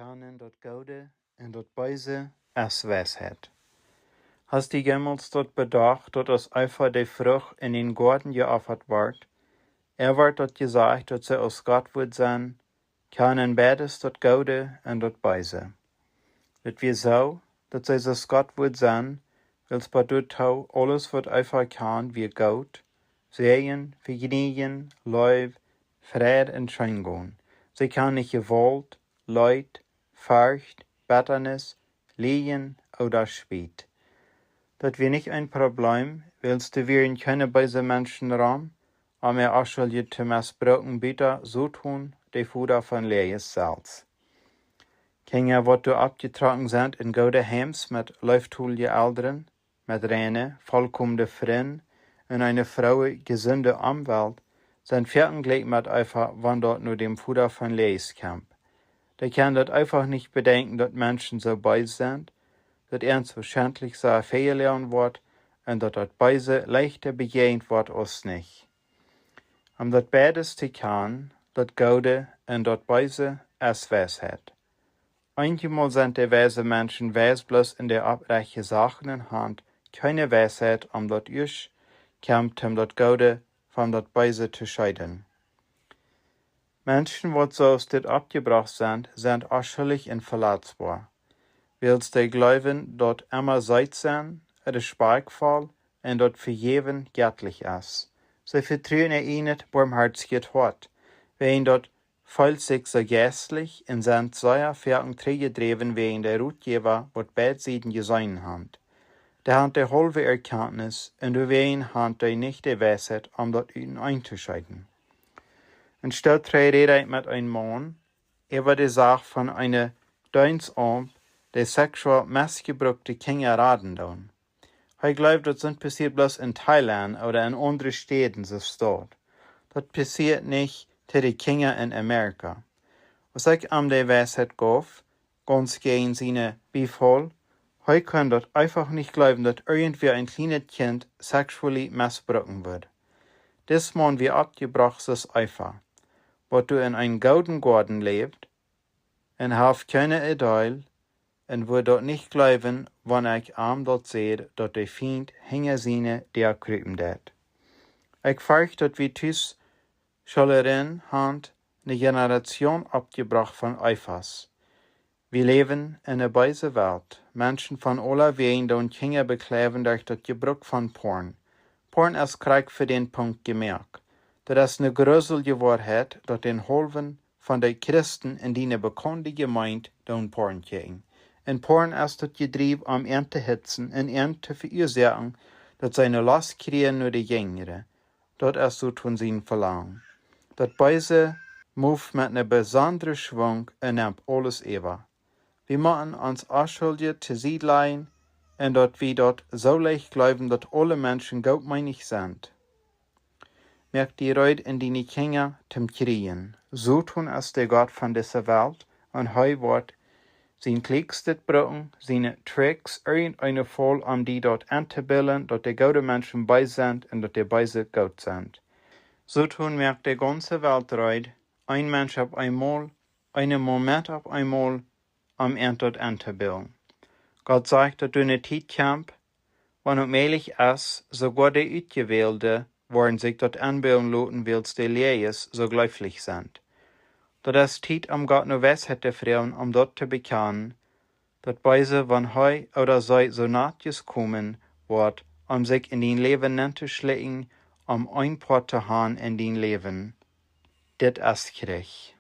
kennen dat Gode en dat Böse als Weisheit. Hast die jemals dort bedacht, dat als einfach die Frucht in den Garten geoffert ward? Wird dort gesagt, dat sie aus Gott wird sein, kennen beides dat Gode en dat Böse. Dat wir so, dat sie aus Gott wird sein, wils bei dort alles wat einfach kann, wie Gott, Segen, Vergnügen, Leib, Friede und Schöngang. Sie kann nicht Gewalt, Leid, Furcht, Bitternis, Lehen oder Spät. Dat wir nicht ein Problem, willst du wir in keine böse Menschen ram, aber er auch schon je zu missbrauchen bitte so tun, die Fuder von Lees Salz. Kinder, wat du abgetragen sind in gute Heims mit Läuftulige Elderen, mit reine, vollkommene Frieden und eine Frau gesunde Umwelt, sind viertengleich mit einfach, wann dort nur dem Fuder von Lees kommt. Die kann dort einfach nicht bedenken, dass Menschen so böse sind, dass ernst wahrscheinlich so viel lernen wird und dass das Böse leichter begegnet wird als nicht. Das beides zu kann, das Gute und das Böse als Weisheit. Einmal sind die weise Menschen weis bloß in der abreiche Sachen in Hand, keine Weisheit, das ich kommt, das Gute von das Böse zu scheiden. Menschen, die so aus dit abgebracht sind auch schuldig und verletzbar. Wils die glauben, dort immer seid sein, ist Sparkfall und dort vergeben göttlich ist. Sie vertrauen ihnen barmherzigkeit hat, wenn dort voll sich so geistlich und sind sehr fern trägedreven wegen der Rutgeber, wat beide Seiten gesehen haben. Der hat die halbe Erkenntnis und du wen hat die nicht die Weisheit, dort ihnen einzuscheiden. Und statt redet mit einem Mann, über die Sache von einer Deunsarm, der sexuell missgebrauchte Kinder raten tun. Ich glaube, das sind passiert bloß in Thailand oder in anderen Städten so dort. Das passiert nicht zu den Kindern in Amerika. Was ich die Weisheit gab, ganz gegen seine Befehl, ich kann das einfach nicht glauben, dass irgendwie ein kleines Kind sexuell missbrauchen wird. Das Mann wie abgebracht ist einfach. Wo du in einem goldenen Garten lebst, und hast keine Idee, und wo dort nicht glauben, wenn ich dort sehe, dass der Feind hinter seine der krüben det. Ich fürchte, dass wir tus Schollerin hand eine Generation abgebracht von Eifers. Wir leben in einer bösen Welt. Menschen von aller Wegen und Kinder beklagen durch das Gebrauch von Porn. Porn ist Krieg für den Punkt gemerkt. Das ist eine gruselige Wahrheit, dass den Halben von den Christen in die bekannte Gemeinde den Porn kriegen. In Porn ist das Getrieb am Ernte hitzen und zu verursachen, dass seine Last kriegen nur die Jüngere. Das ist so tun sie verlangen. Das Böse move mit einer besonderen Schwung und nimmt alles über. Wir machen uns Anschuldige zu Siedlein und dass wir dort so leicht glauben, dass alle Menschen gutmeinig sind. Merkt die Reut in die Kinder zum Kriegen. So tun es der Gott von dieser Welt und wird sein Klickstes brauchen, seine Tricks, irgendeine Fall, die dort anzubilden, dass die guten Menschen bei sind und dass die Böse gut sind. So tun merkt die ganze Welt Reut, ein Mensch auf einmal, einen Moment auf einmal, dort anzubilden. Gott sagt, dass du eine Zeit kommt, wenn es möglich ist, sogar die Ausgewählte, wollen sich dort anbilden lassen, weil die Lehres so gleich sind. Das ist Zeit, Gott nur Weisheit der Frauen, dort zu bekennen, dass Böse, wenn heu oder sei so nahtjes kommen wird, sich in den Leben zu schlägen, ein Port zu haben in den Leben. Das ist Krieg.